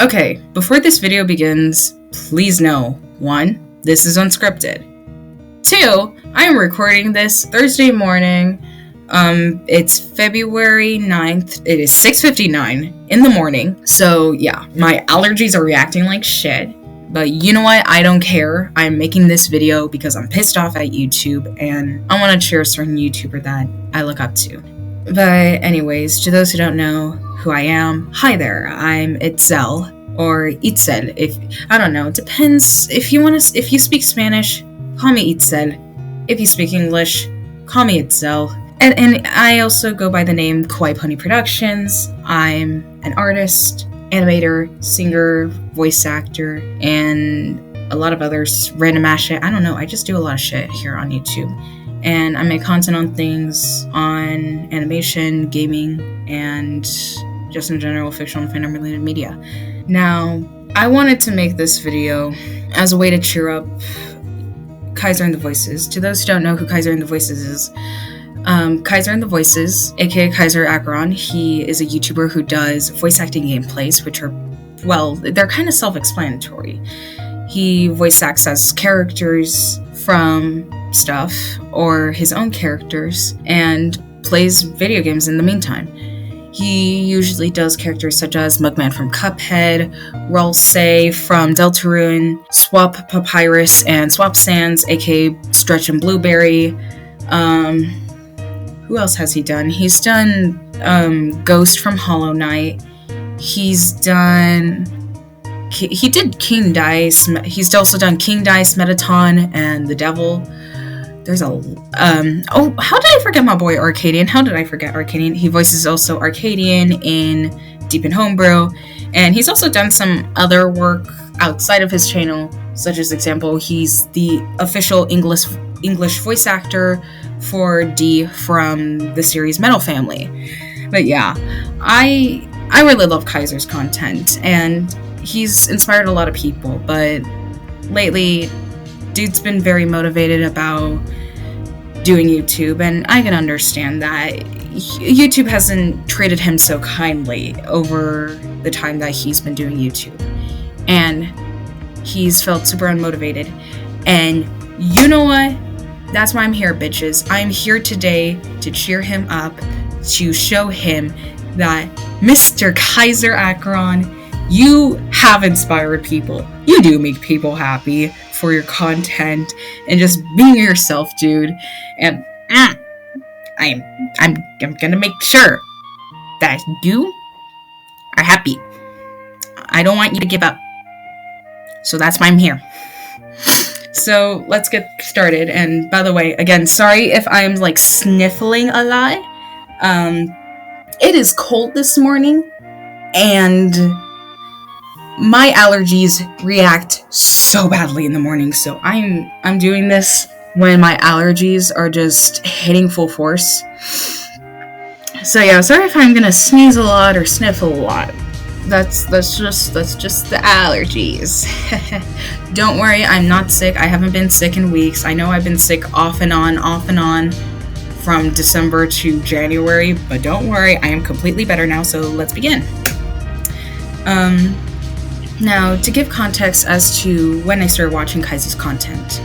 Okay, before this video begins, please know, 1, this is unscripted. 2, I am recording this Thursday morning. It's February 9th. It is 6:59 in the morning. So yeah, my allergies are reacting like shit. But you know what? I don't care. I'm making this video because I'm pissed off at YouTube and I want to cheer a certain YouTuber that I look up to. But anyways, to those who don't know who I am, hi there. I'm Itzel or Itzel. If I don't know, it depends. If you speak Spanish, call me Itzel. If you speak English, call me Itzel. And I also go by the name Kawaii Pony Productions. I'm an artist, animator, singer, voice actor, and a lot of others, random ass shit. I don't know, I just do a lot of shit here on YouTube. And I make content on things on animation, gaming, and just in general fictional and fandom related media. Now, I wanted to make this video as a way to cheer up KyzerAndTheVoices. To those who don't know who KyzerAndTheVoices is, KyzerAndTheVoices, aka Kyzer, he is a YouTuber who does voice acting gameplays, which are, well, they're kind of self-explanatory. He voice acts as characters from stuff, or his own characters, and plays video games in the meantime. He usually does characters such as Mugman from Cuphead, Ralsei from Deltarune, Swap Papyrus and Swap Sands, aka Stretch and Blueberry. Who else has he done? He's done Ghost from Hollow Knight. He did King Dice. He's also done King Dice, Metaton, and The Devil. There's how did I forget my boy Arcadian? How did I forget Arcadian? He voices also Arcadian in Deep in Homebrew, and he's also done some other work outside of his channel, such as example, he's the official English voice actor for D from the series Metal Family. But yeah, I really love Kyzer's content, and he's inspired a lot of people, but lately, dude's been very motivated about doing YouTube, and I can understand that. YouTube hasn't treated him so kindly over the time that he's been doing YouTube, and he's felt super unmotivated, and you know what? That's why I'm here, bitches. I'm here today to cheer him up, to show him that Mr. KyzerAndTheVoices, you have inspired people. You do make people happy for your content and just being yourself, dude. And I'm gonna make sure that you are happy. I don't want you to give up. So that's why I'm here. So let's get started. And by the way, again, sorry if I'm like sniffling a lot. It is cold this morning, and my allergies react so badly in the morning. So I'm doing this when my allergies are just hitting full force. So yeah, sorry if I'm gonna sneeze a lot or sniffle a lot. That's just the allergies. Don't worry, I'm not sick. I haven't been sick in weeks. I know I've been sick off and on from December to January, but don't worry, I am completely better now, so let's begin. Now, to give context as to when I started watching Kyzer's content,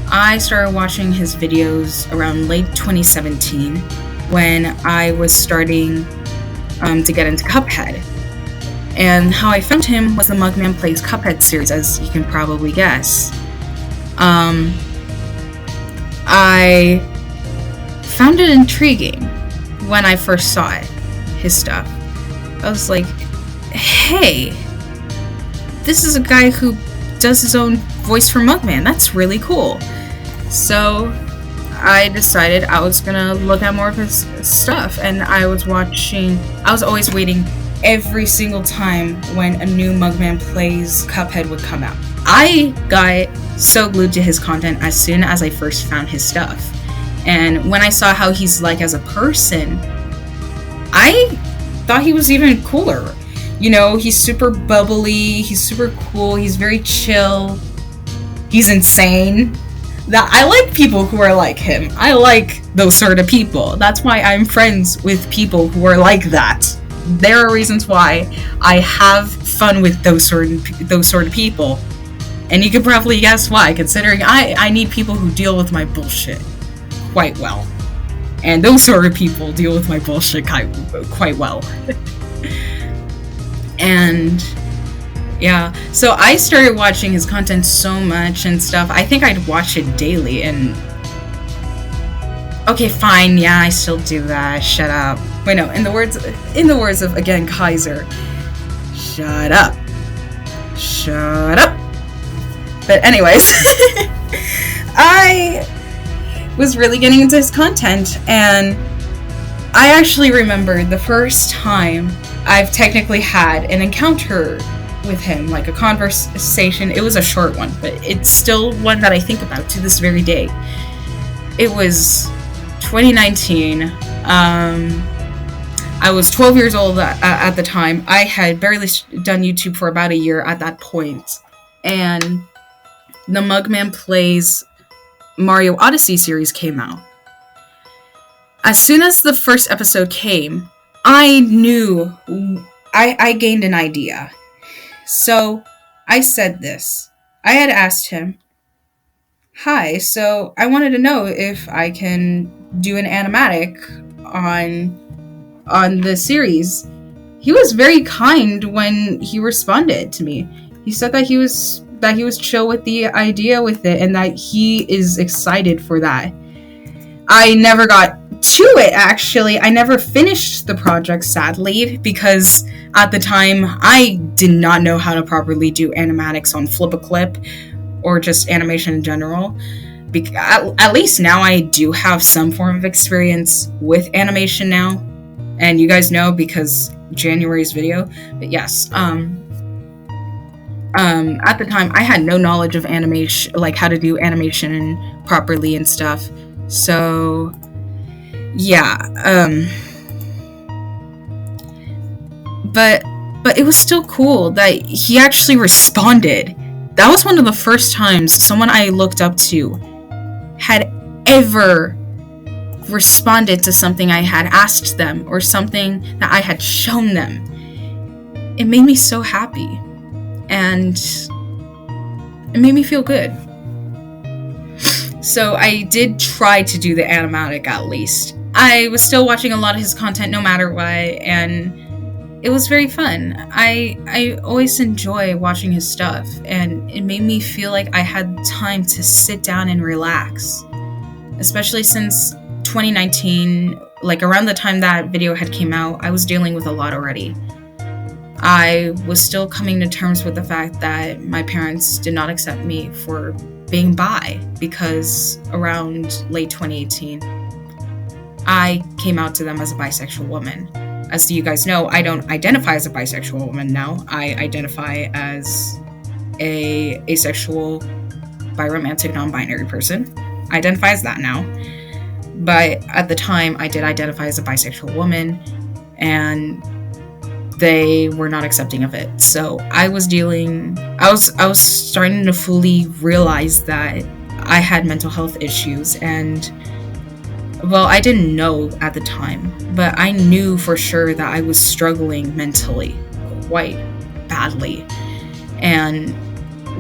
I started watching his videos around late 2017 when I was starting to get into Cuphead. And how I found him was the Mugman Plays Cuphead series, as you can probably guess. I found it intriguing when I first saw it, his stuff. I was like, hey, this is a guy who does his own voice for Mugman. That's really cool. So I decided I was gonna look at more of his stuff, and I was always waiting every single time when a new Mugman Plays Cuphead would come out. I got so glued to his content as soon as I first found his stuff. And when I saw how he's like as a person, I thought he was even cooler. You know, he's super bubbly, he's super cool, he's very chill, he's insane. I like people who are like him. I like those sort of people. That's why I'm friends with people who are like that. there are reasons why I have fun with those sort of people. And you can probably guess why, considering I need people who deal with my bullshit quite well. And those sort of people deal with my bullshit quite well. And yeah, so I started watching his content so much and stuff. I think I'd watch it daily, and okay, fine, yeah, I still do that. Shut up. Wait, no, in the words of, again, Kyzer, shut up. Shut up. But anyways, I was really getting into his content, and I actually remember the first time I've technically had an encounter with him, like a conversation. It was a short one, but it's still one that I think about to this very day. It was 2019. I was 12 years old at the time. I had barely done YouTube for about a year at that point, and the Mugman Plays Mario Odyssey series came out. As soon as the first episode came, I knew I gained an idea. So I said this. I had asked him, hi, so I wanted to know if I can do an animatic on the series. He was very kind when he responded to me. He said that he was chill with the idea with it, and that he is excited for that. I never got to it, actually. I never finished the project, sadly, because at the time I did not know how to properly do animatics on Flip-a-Clip or just animation in general. At least now I do have some form of experience with animation now, and you guys know because January's video. But yes, at the time I had no knowledge of animation, like how to do animation properly and stuff. So yeah, but it was still cool that he actually responded. That was one of the first times someone I looked up to had ever responded to something I had asked them or something that I had shown them. It made me so happy, and it made me feel good. So I did try to do the animatic at least. I was still watching a lot of his content no matter what, and it was very fun. I always enjoy watching his stuff, and it made me feel like I had time to sit down and relax. Especially since 2019, like around the time that video had came out, I was dealing with a lot already. I was still coming to terms with the fact that my parents did not accept me for being bi, because around late 2018, I came out to them as a bisexual woman. As you guys know, I don't identify as a bisexual woman now. I identify as a asexual, biromantic, non-binary person. I identify as that now. But at the time, I did identify as a bisexual woman, and they were not accepting of it. So I was starting to fully realize that I had mental health issues, and well, I didn't know at the time, but I knew for sure that I was struggling mentally quite badly. And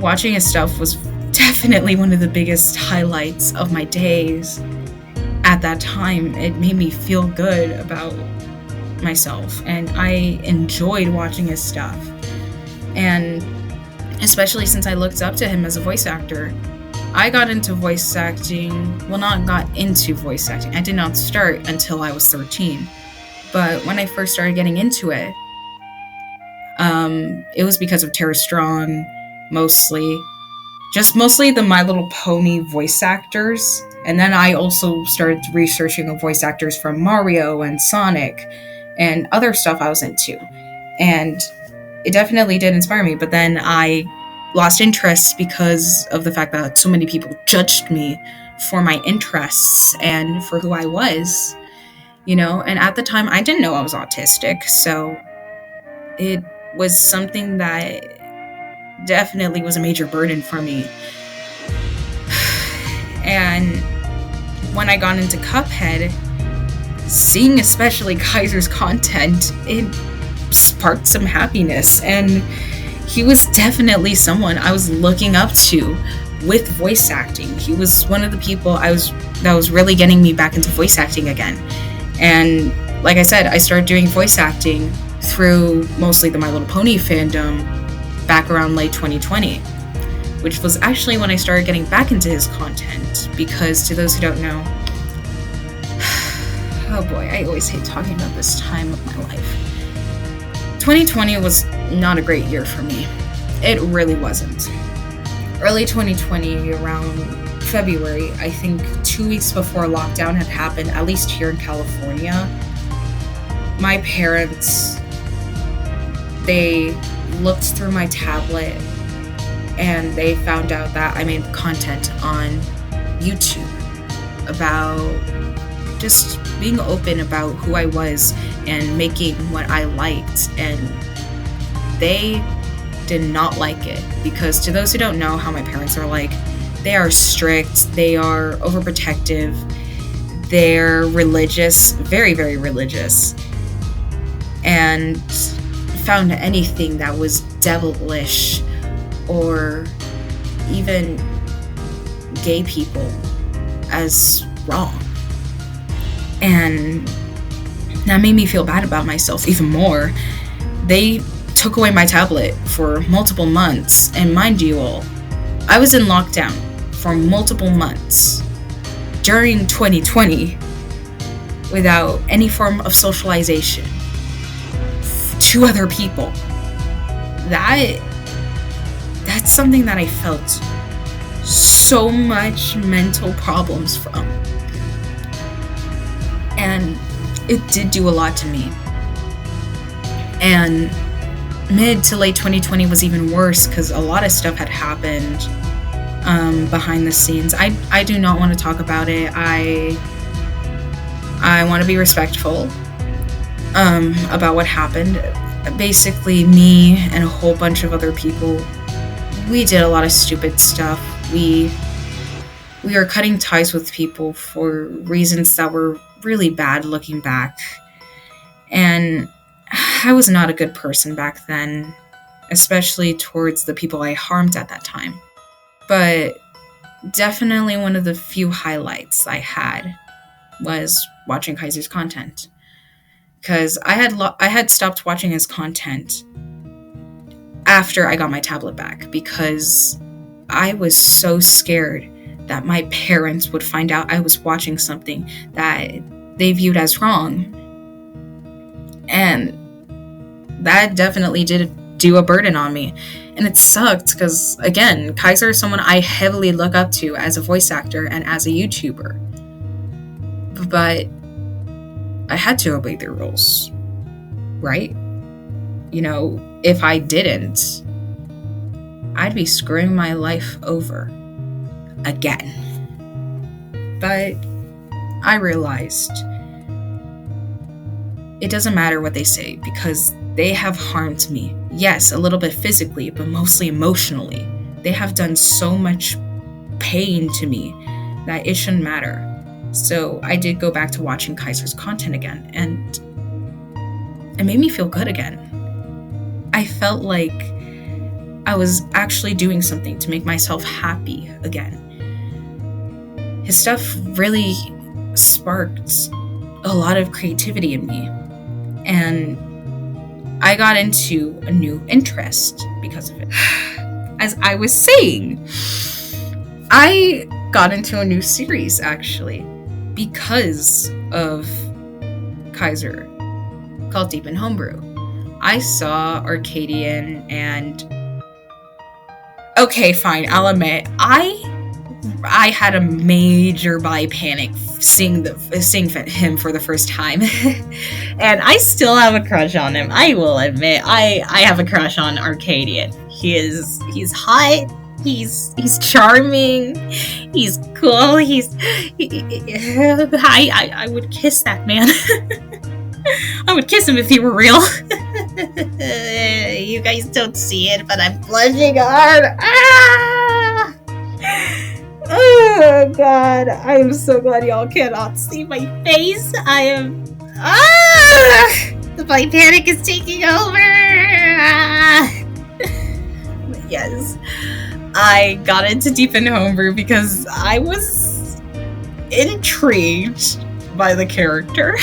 watching his stuff was definitely one of the biggest highlights of my days at that time. It made me feel good about myself, and I enjoyed watching his stuff. And especially since I looked up to him as a voice actor, I got into voice acting. Well, not got into voice acting. I did not start until I was 13. But when I first started getting into it, it was because of Tara Strong, mostly the My Little Pony voice actors. And then I also started researching voice actors from Mario and Sonic and other stuff I was into. And it definitely did inspire me. But then I lost interest because of the fact that so many people judged me for my interests and for who I was, you know. And at the time, I didn't know I was autistic. So it was something that definitely was a major burden for me. And when I got into Cuphead, seeing especially Kyzer's content, it sparked some happiness, and he was definitely someone I was looking up to with voice acting. He was one of the people that was really getting me back into voice acting again. And like I said, I started doing voice acting through mostly the My Little Pony fandom back around late 2020, which was actually when I started getting back into his content, because to those who don't know, oh boy, I always hate talking about this time of my life. 2020 was not a great year for me. It really wasn't. Early 2020, around February, I think 2 weeks before lockdown had happened, at least here in California, my parents, they looked through my tablet and they found out that I made content on YouTube about just being open about who I was and making what I liked, and they did not like it, because to those who don't know how my parents are like, they are strict, they are overprotective, they're religious, very, very religious, and found anything that was devilish or even gay people as wrong. And that made me feel bad about myself even more. They took away my tablet for multiple months, and mind you all, I was in lockdown for multiple months during 2020 without any form of socialization to other people. That's something that I felt so much mental problems from. And it did do a lot to me. And mid to late 2020 was even worse, because a lot of stuff had happened behind the scenes. I do not want to talk about it. I want to be respectful about what happened. Basically, me and a whole bunch of other people, we did a lot of stupid stuff. We are cutting ties with people for reasons that were really bad looking back. And I was not a good person back then, especially towards the people I harmed at that time. But definitely one of the few highlights I had was watching Kyzer's content. Because I had stopped watching his content after I got my tablet back, because I was so scared that my parents would find out I was watching something that they viewed as wrong. And that definitely did do a burden on me. And it sucked, because, again, Kyzer is someone I heavily look up to as a voice actor and as a YouTuber. But I had to obey their rules, right? You know, if I didn't, I'd be screwing my life over again. But I realized it doesn't matter what they say, because they have harmed me. Yes, a little bit physically, but mostly emotionally. They have done so much pain to me that it shouldn't matter. So I did go back to watching Kyzer's content again, and it made me feel good again. I felt like I was actually doing something to make myself happy again. His stuff really sparked a lot of creativity in me, and I got into a new interest because of it. As I was saying, I got into a new series, actually, because of Kyzer, called Deep in Homebrew. I saw Arcadian, and okay, fine, I'll admit, I had a major body panic seeing him for the first time. And I still have a crush on him. I will admit, I have a crush on Arcadian. He's hot, he's charming, he's cool, I would kiss that man. I would kiss him if he were real. You guys don't see it, but I'm blushing hard. Ah! Oh god, I am so glad y'all cannot see my face. I am My panic is taking over. Yes, I got into Deep in Homebrew because I was intrigued by the character.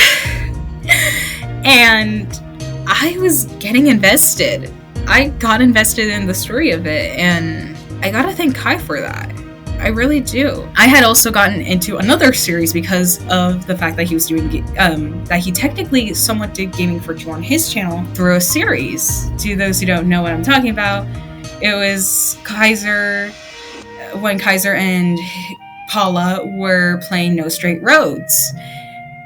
And I was getting invested. I got invested in the story of it, and I gotta thank Kai for that. I really do. I had also gotten into another series because of the fact that he was doing, that he technically somewhat did gaming for two on his channel through a series. To those who don't know what I'm talking about, it was Kyzer, when Kyzer and Paula were playing No Straight Roads.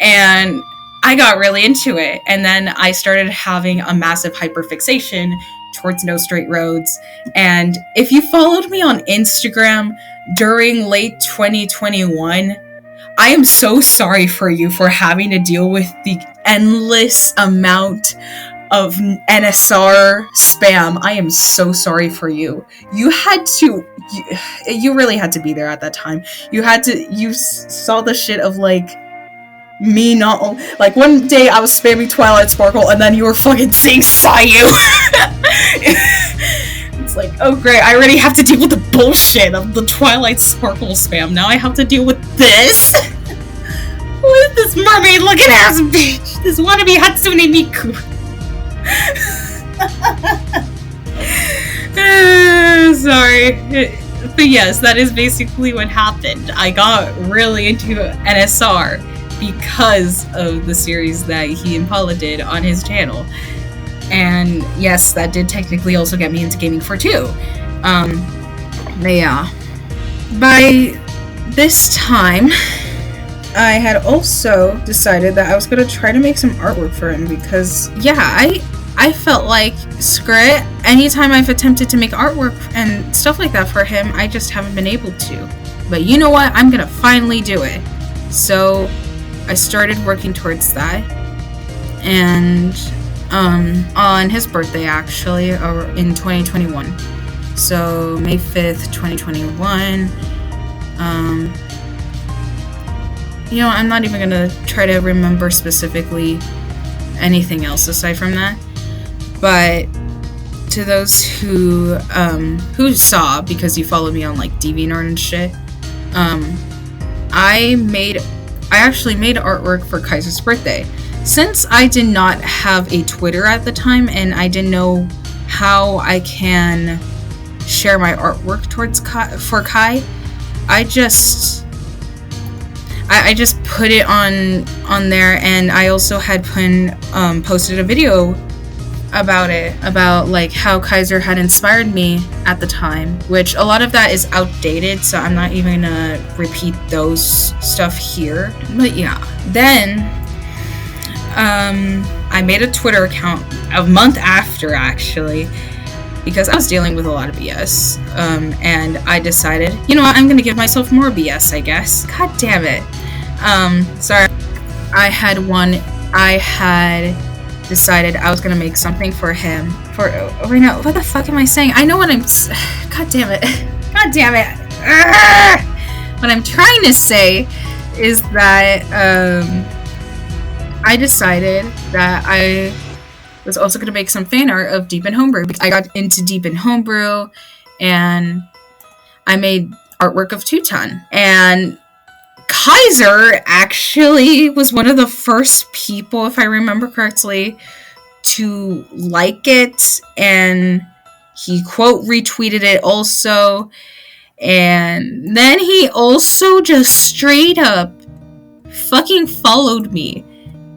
And I got really into it. And then I started having a massive hyperfixation towards No Straight Roads. And if you followed me on Instagram during late 2021, I am so sorry for you for having to deal with the endless amount of NSR spam. I am so sorry for you. You really had to be there at that time. You saw the shit of like me not, like one day I was spamming Twilight Sparkle and then you were fucking saying Sayu. It's like, oh great, I already have to deal with the bullshit of the Twilight Sparkle spam. Now I have to deal with this? Who is this mermaid looking ass bitch? This wannabe Hatsune Miku. Sorry. But yes, that is basically what happened. I got really into NSR because of the series that he and Paula did on his channel. And yes, that did technically also get me into gaming for two. But yeah. By this time, I had also decided that I was going to try to make some artwork for him because, yeah, I felt like, screw it, anytime I've attempted to make artwork and stuff like that for him, I just haven't been able to. But you know what? I'm going to finally do it. So I started working towards that. And on his birthday, actually, in 2021. So May 5th, 2021. You know, I'm not even gonna try to remember specifically anything else aside from that. But to those who saw, because you follow me on like DeviantArt and shit, I actually made artwork for Kyzer's birthday. Since I did not have a Twitter at the time and I didn't know how I can share my artwork for Kai, I just put it on there, and I also had posted a video about it, about like how Kyzer had inspired me at the time, which a lot of that is outdated, so I'm not even gonna repeat those stuff here. But yeah, then I made a Twitter account a month after, actually, because I was dealing with a lot of BS, and I decided, you know what, I'm gonna give myself more BS, I guess. God damn it. Sorry. I had decided I was gonna make something for him. Right now, what the fuck am I saying? I know what I'm, god damn it. God damn it. What I'm trying to say is that, I decided that I was also going to make some fan art of Deep in Homebrew. I got into Deep in Homebrew, and I made artwork of Two-Ton. And Kyzer actually was one of the first people, if I remember correctly, to like it, and he quote retweeted it also. And then he also just straight up fucking followed me.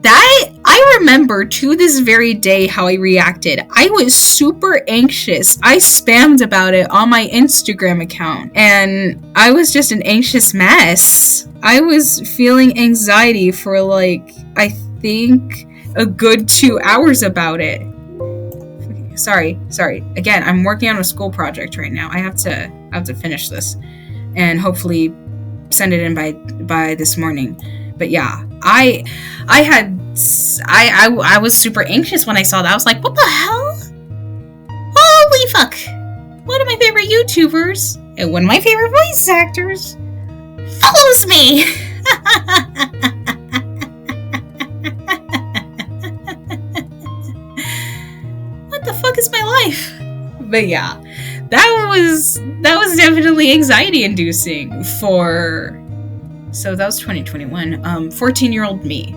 That, I remember to this very day how I reacted. I was super anxious. I spammed about it on my Instagram account, and I was just an anxious mess. I was feeling anxiety for like, I think, a good 2 hours about it. Sorry. Again, I'm working on a school project right now. I have to finish this and hopefully send it in by this morning. But yeah, I was super anxious when I saw that. I was like, what the hell? Holy fuck. One of my favorite YouTubers and one of my favorite voice actors follows me. life. But yeah, that was definitely anxiety inducing for, so that was 2021, 14-year-old me.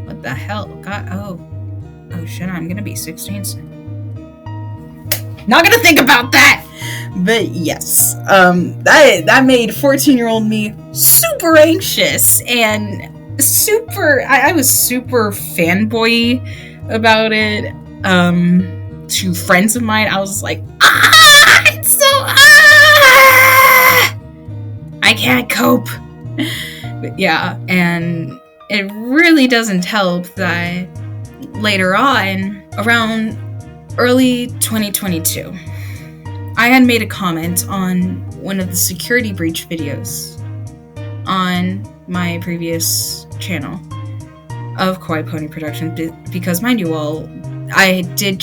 What the hell? God, oh shit, I'm gonna be 16 soon. Not gonna think about that. But yes, that made 14-year-old me super anxious and I was super fanboy about it. To friends of mine, I was like, it's so, I can't cope. But yeah, and it really doesn't help that later on, around early 2022, I had made a comment on one of the security breach videos on my previous channel of Kawaii Pony Production, because mind you all, I did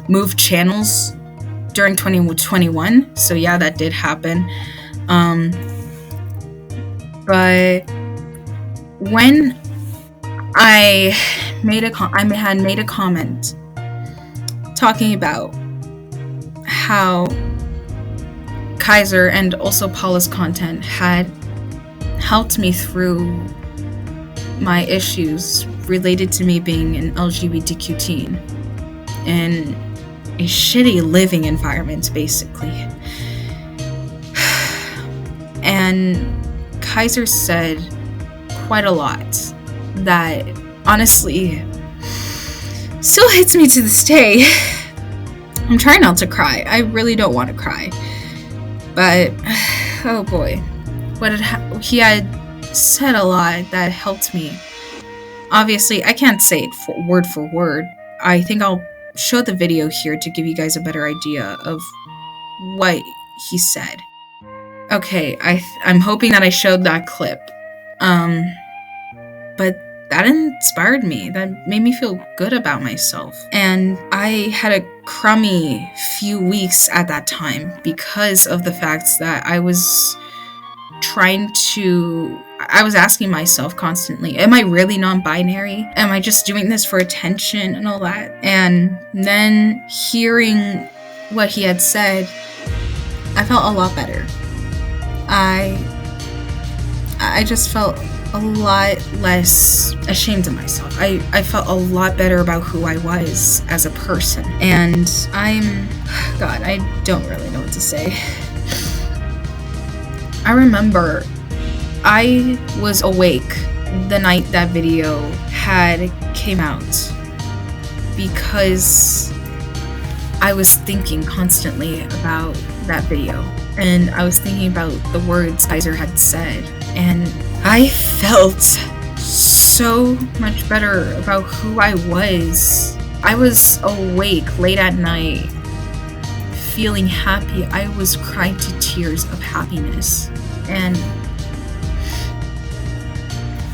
move channels during 2021, so yeah, that did happen. But when I had made a comment talking about how Kyzer and also Paula's content had helped me through my issues related to me being an LGBTQ teen in a shitty living environment, basically. And Kyzer said quite a lot that honestly still hits me to this day. I'm trying not to cry. I really don't want to cry. But, oh boy. He had said a lot that helped me. Obviously, I can't say it word for word. I think I'll show the video here to give you guys a better idea of what he said. Okay, I'm hoping that I showed that clip. But that inspired me. That made me feel good about myself. And I had a crummy few weeks at that time because of the fact that I was asking myself constantly, am I really non-binary? Am I just doing this for attention and all that? And then hearing what he had said, I felt a lot better. I just felt a lot less ashamed of myself. I felt a lot better about who I was as a person. And God, I don't really know what to say. I remember I was awake the night that video had came out because I was thinking constantly about that video, and I was thinking about the words Kyzer had said, and I felt so much better about who I was. I was awake late at night, feeling happy. I was crying to tears of happiness, and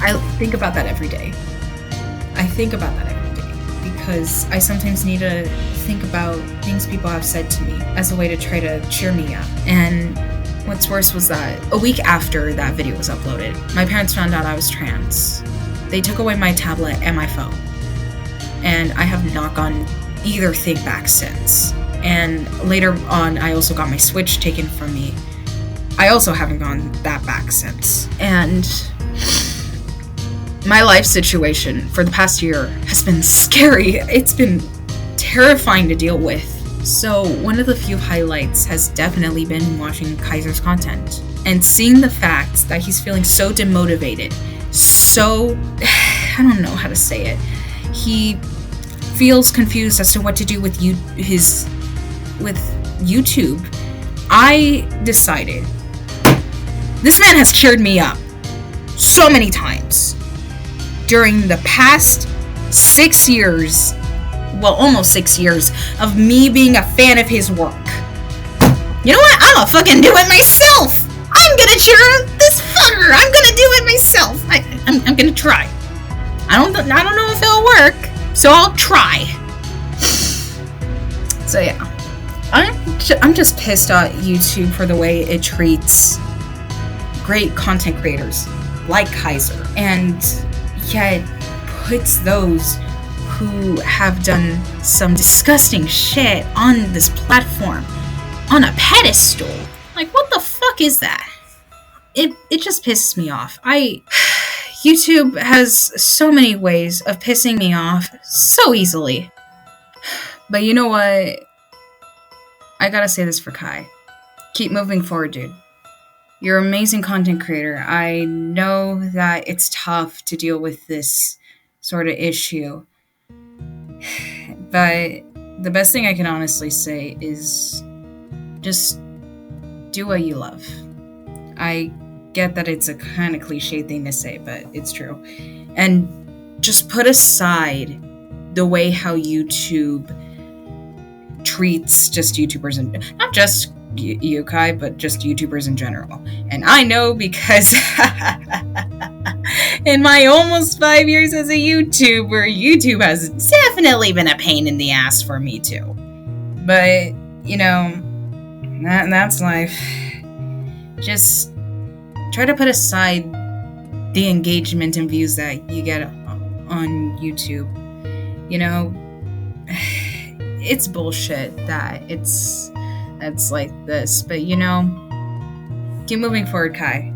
I think about that every day. Because I sometimes need to think about things people have said to me as a way to try to cheer me up. And what's worse was that a week after that video was uploaded, my parents found out I was trans. They took away my tablet and my phone, and I have not gotten either thing back since. And later on, I also got my Switch taken from me. I also haven't gotten that back since. And my life situation for the past year has been scary. It's been terrifying to deal with. So one of the few highlights has definitely been watching Kyzer's content and seeing the fact that he's feeling so demotivated, so, I don't know how to say it. He feels confused as to what to do with YouTube. I decided, this man has cheered me up so many times during the past 6 years, well, almost 6 years of me being a fan of his work. You know what? I'm gonna fucking do it myself. I'm gonna cheer this fucker. I'm gonna do it myself. I'm gonna try. I don't know if it'll work, so I'll try. So yeah, I'm just pissed at YouTube for the way it treats great content creators like Kyzer, and yet puts those who have done some disgusting shit on this platform, on a pedestal. Like, what the fuck is that? It just pisses me off. YouTube has so many ways of pissing me off so easily. But you know what? I gotta say this for Kai. Keep moving forward, dude. You're an amazing content creator. I know that it's tough to deal with this sort of issue. But the best thing I can honestly say is just do what you love. I get that it's a kind of cliche thing to say, but it's true. And just put aside the way how YouTube treats just YouTubers, and not just you, Kai, but just YouTubers in general. And I know because in my almost 5 years as a YouTuber, YouTube has definitely been a pain in the ass for me too. But, you know, that's life. Just try to put aside the engagement and views that you get on YouTube. You know, it's bullshit that it's like this, but you know, keep moving forward, Kai.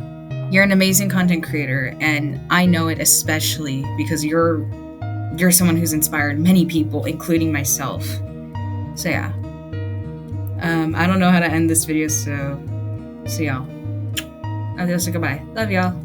You're an amazing content creator, and I know it especially because you're someone who's inspired many people, including myself. So yeah, I don't know how to end this video, so see y'all. Adios and goodbye. Love y'all.